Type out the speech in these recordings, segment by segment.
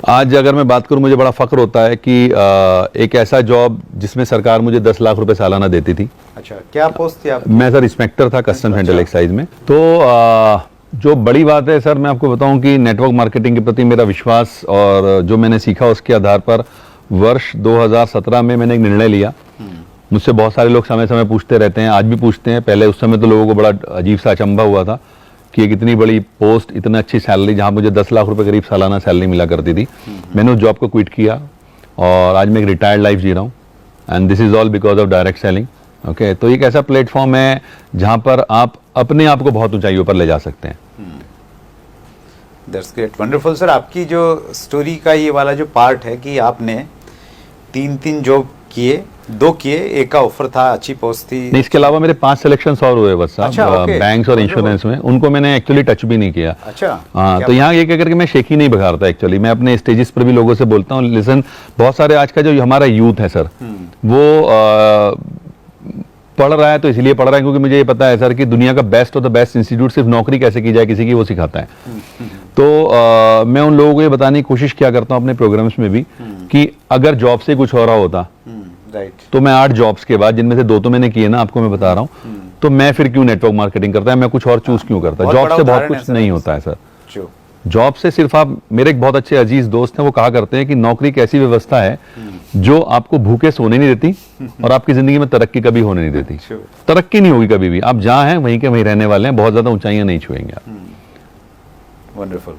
आज अगर मैं बात करूं, मुझे बड़ा फख्र होता है कि एक ऐसा जॉब जिसमें सरकार मुझे 10 लाख रुपए सालाना देती थी। अच्छा, क्या पोस्ट थी आप? मैं सर इंस्पेक्टर था कस्टम सेंट्रल एक्साइज में। तो जो बड़ी बात है सर, मैं आपको बताऊं कि नेटवर्क मार्केटिंग के प्रति मेरा विश्वास और जो मैंने सीखा उसके आधार पर वर्ष 2017 में मैंने एक निर्णय लिया। मुझसे बहुत सारे लोग समय समय पूछते रहते हैं, आज भी पूछते हैं। पहले उस समय तो लोगों को बड़ा अजीब सा अचंभा हुआ था कि एक इतनी बड़ी पोस्ट, इतनी अच्छी सैलरी, जहां मुझे 10 लाख रुपए करीब सालाना सैलरी मिला करती थी। मैंने उस जॉब को क्विट किया और आज मैं एक रिटायर्ड लाइफ जी रहा हूँ, and this is all because of direct selling. Okay, तो एक ऐसा प्लेटफॉर्म है जहां पर आप अपने आप को बहुत ऊंचाइयों पर ले जा सकते हैं। That's great, wonderful sir. आपकी जो स्टोरी का ये वाला जो पार्ट है कि आपने 3 जॉब किए, 2 किए, एक का ऑफर था, अच्छी पोस्ट थी। नहीं, इसके अलावा मेरे 5 सिलेक्शन और हुए बस साहब। अच्छा, okay। बैंक्स और इंश्योरेंस में, उनको मैंने एक्चुअली टच भी नहीं किया। अच्छा, हाँ, तो यहाँ ये कह करके मैं शेख ही नहीं बघारता। एक्चुअली मैं अपने स्टेजेस पर भी लोगों से बोलता हूँ, लिसन, बहुत सारे आज का जो हमारा यूथ है सर, वो पढ़ रहा है तो इसलिए पढ़ रहा है क्योंकि मुझे ये पता है सर कि दुनिया का best of the best institute सिर्फ नौकरी कैसे की जाए किसी की, वो सिखाता है। तो मैं उन लोगों को ये बताने की कोशिश किया करता हूँ अपने प्रोग्राम्स में भी कि अगर जॉब से कुछ हो रहा होता तो मैं 8 जॉब्स के बाद, जिनमें से 2 तो मैंने किए ना, आपको मैं बता रहा हूँ, तो मैं फिर क्यों नेटवर्क मार्केटिंग करता है, मैं कुछ और चूज क्यों करता। जॉब से बहुत कुछ नहीं होता है सर। जॉब से सिर्फ आप, मेरे एक बहुत अच्छे अजीज दोस्त हैं, वो कहा करते हैं कि नौकरी एक ऐसी व्यवस्था है जो आपको भूखे सोने नहीं देती और आपकी जिंदगी में तरक्की कभी होने नहीं देती। तरक्की नहीं होगी कभी भी, आप जहां हैं वहीं के वहीं रहने वाले हैं, बहुत ज्यादा ऊंचाइयां नहीं छुएंगे आप। वंडरफुल।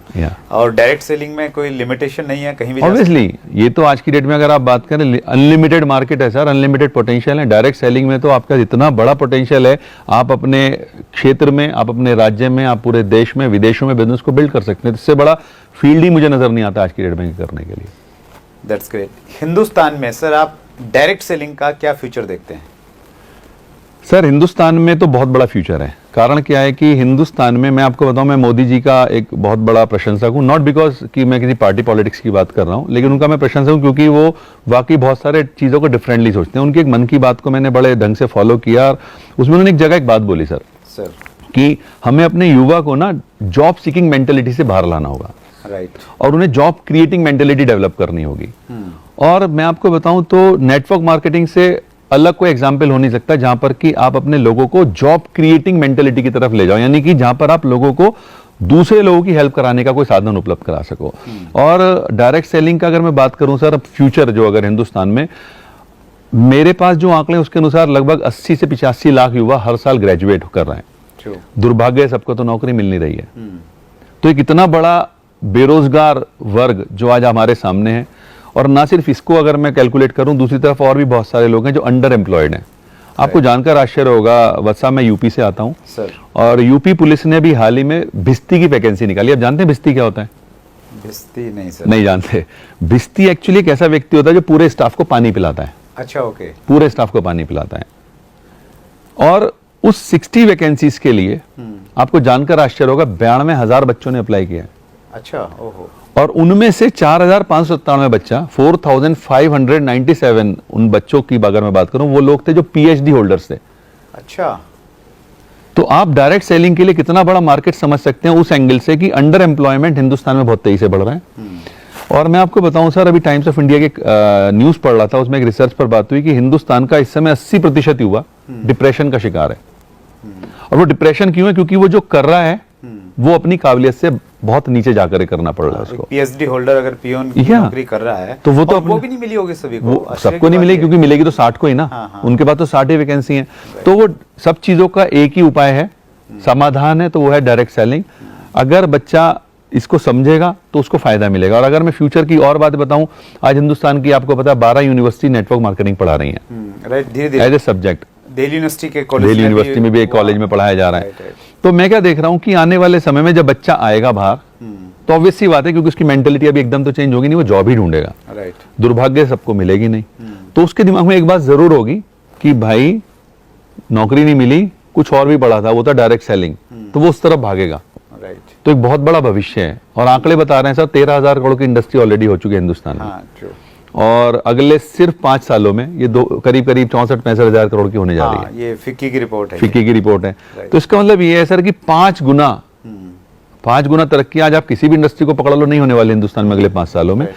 और डायरेक्ट सेलिंग में कोई लिमिटेशन नहीं है, कहीं भी ऑब्वियसली ये तो आज की डेट में अगर आप बात करें, अनलिमिटेड मार्केट है सर, अनलिमिटेड पोटेंशियल है। डायरेक्ट सेलिंग में तो आपका इतना बड़ा पोटेंशियल है, आप अपने क्षेत्र में, आप अपने राज्य में, आप पूरे देश में, विदेशों में बिजनेस को बिल्ड कर सकते हैं। इससे बड़ा फील्ड ही मुझे नजर नहीं आता आज की डेट में करने के लिए। That's great. हिंदुस्तान में सर आप डायरेक्ट सेलिंग का क्या फ्यूचर देखते हैं? सर हिंदुस्तान में तो बहुत बड़ा फ्यूचर है। कारण क्या है कि हिंदुस्तान में, मैं आपको बताऊं, मैं मोदी जी का एक बहुत बड़ा प्रशंसक हूं। नॉट बिकॉज कि मैं किसी पार्टी पॉलिटिक्स की बात कर रहा हूं, लेकिन उनका मैं प्रशंसक हूं क्योंकि वो वाकई बहुत सारे चीज़ों को डिफरेंटली सोचते हैं। उनकी एक मन की बात को मैंने बड़े ढंग से फॉलो किया और उसमें उन्होंने एक जगह एक बात बोली सर कि हमें अपने युवा को ना जॉब सीकिंग मेंटेलिटी से बाहर लाना होगा, राइट, और उन्हें जॉब क्रिएटिंग मेंटेलिटी डेवलप करनी होगी। और मैं आपको बताऊं तो नेटवर्क मार्केटिंग से अलग कोई एग्जाम्पल हो नहीं सकता जहां पर कि आप अपने लोगों को जॉब क्रिएटिंग मेंटेलिटी की तरफ ले जाओ, यानी कि जहां पर आप लोगों को दूसरे लोगों की हेल्प कराने का कोई साधन उपलब्ध करा सको। और डायरेक्ट सेलिंग का अगर मैं बात करूं सर, फ्यूचर जो अगर हिंदुस्तान में, मेरे पास जो आंकड़े उसके अनुसार लगभग 80 से 85 लाख युवा हर साल ग्रेजुएट कर रहे हैं। दुर्भाग्य है, सबको तो नौकरी मिल नहीं रही है। तो एक इतना बड़ा बेरोजगार वर्ग जो आज हमारे सामने है, और ना सिर्फ इसको अगर मैं कैलकुलेट करूं, दूसरी तरफ और भी बहुत सारे लोग हैं जो अंडर एम्प्लॉयड हैं। आपको जानकर आश्चर्य होगा वत्सा, मैं यूपी से आता हूं सर, और यूपी पुलिस ने भी हाल ही में भिस्ती की वैकेंसी निकाली। आप जानते हैं भिस्ती क्या होता है? भिस्ती नहीं सर। नहीं जानते। भिस्ती एक्चुअली एक ऐसा व्यक्ति होता है जो पूरे स्टाफ को पानी पिलाता है। अच्छा, ओके। पूरे स्टाफ को पानी पिलाता है। और उस 60 वैकेंसीज के लिए आपको जानकर आश्चर्य होगा 92,000 बच्चों ने अप्लाई किया। अच्छा, ओहो। और उनमें से 4,597 बच्चा, 4,597 उन बच्चों की अगर मैं बात करूं, वो लोग थे जो पीएचडी होल्डर्स थे। अच्छा। तो आप डायरेक्ट सेलिंग के लिए कितना बड़ा मार्केट समझ सकते हैं उस एंगल से कि अंडर एम्प्लॉयमेंट हिंदुस्तान में बहुत तेजी से बढ़ रहा है। और मैं आपको बताऊं सर, अभी टाइम्स ऑफ इंडिया के न्यूज पढ़ रहा था, उसमें एक रिसर्च पर बात हुई कि हिंदुस्तान का इस समय 80% युवा डिप्रेशन का शिकार है। और वो डिप्रेशन क्यों है? क्योंकि वो जो कर रहा है वो अपनी काबिलियत से बहुत नीचे जाकर करना पड़ रहा है उसको। पीएचडी होल्डर अगर पियोन की नौकरी कर रहा है तो वो तो वो भी नहीं मिली होगी सभी को, सबको नहीं मिलेगी, क्योंकि मिलेगी तो 60 को ही ना। हाँ। उनके पास तो 60 ही वैकेंसी है। तो वो सब चीजों का एक ही उपाय है, समाधान है, तो वो है डायरेक्ट सेलिंग। अगर बच्चा इसको समझेगा तो उसको फायदा मिलेगा। और अगर मैं फ्यूचर की और बात बताऊं, आज हिंदुस्तान की आपको पता है 12 यूनिवर्सिटी नेटवर्क मार्केटिंग पढ़ा रही है as a subject. Delhi university में भी एक कॉलेज में पढ़ाया जा रहा है। तो मैं क्या देख रहा हूं कि आने वाले समय में जब बच्चा आएगा बाहर, तो ऑब्वियस सी बात है, क्योंकि उसकी मेंटेलिटी अभी एकदम तो चेंज होगी नहीं, वो जॉब ही ढूंढेगा। दुर्भाग्य सबको मिलेगी नहीं। तो उसके दिमाग में एक बात जरूर होगी कि भाई नौकरी नहीं मिली, कुछ और भी पढ़ा था, वो था डायरेक्ट सेलिंग, तो वो उस तरफ भागेगा। तो एक बहुत बड़ा भविष्य है। और आंकड़े बता रहे हैं सर, 13,000 करोड़ की इंडस्ट्री ऑलरेडी हो चुकी है हिंदुस्तान में। और अगले सिर्फ 5 सालों में ये करीब 64-65 हजार करोड़ की होने जा रही है। ये फिक्की की रिपोर्ट है। फिक्की की रिपोर्ट है। तो इसका मतलब ये है सर कि 5 गुना 5 गुना तरक्की आज आप किसी भी इंडस्ट्री को पकड़ लो नहीं होने वाली हिंदुस्तान में अगले 5 सालों में।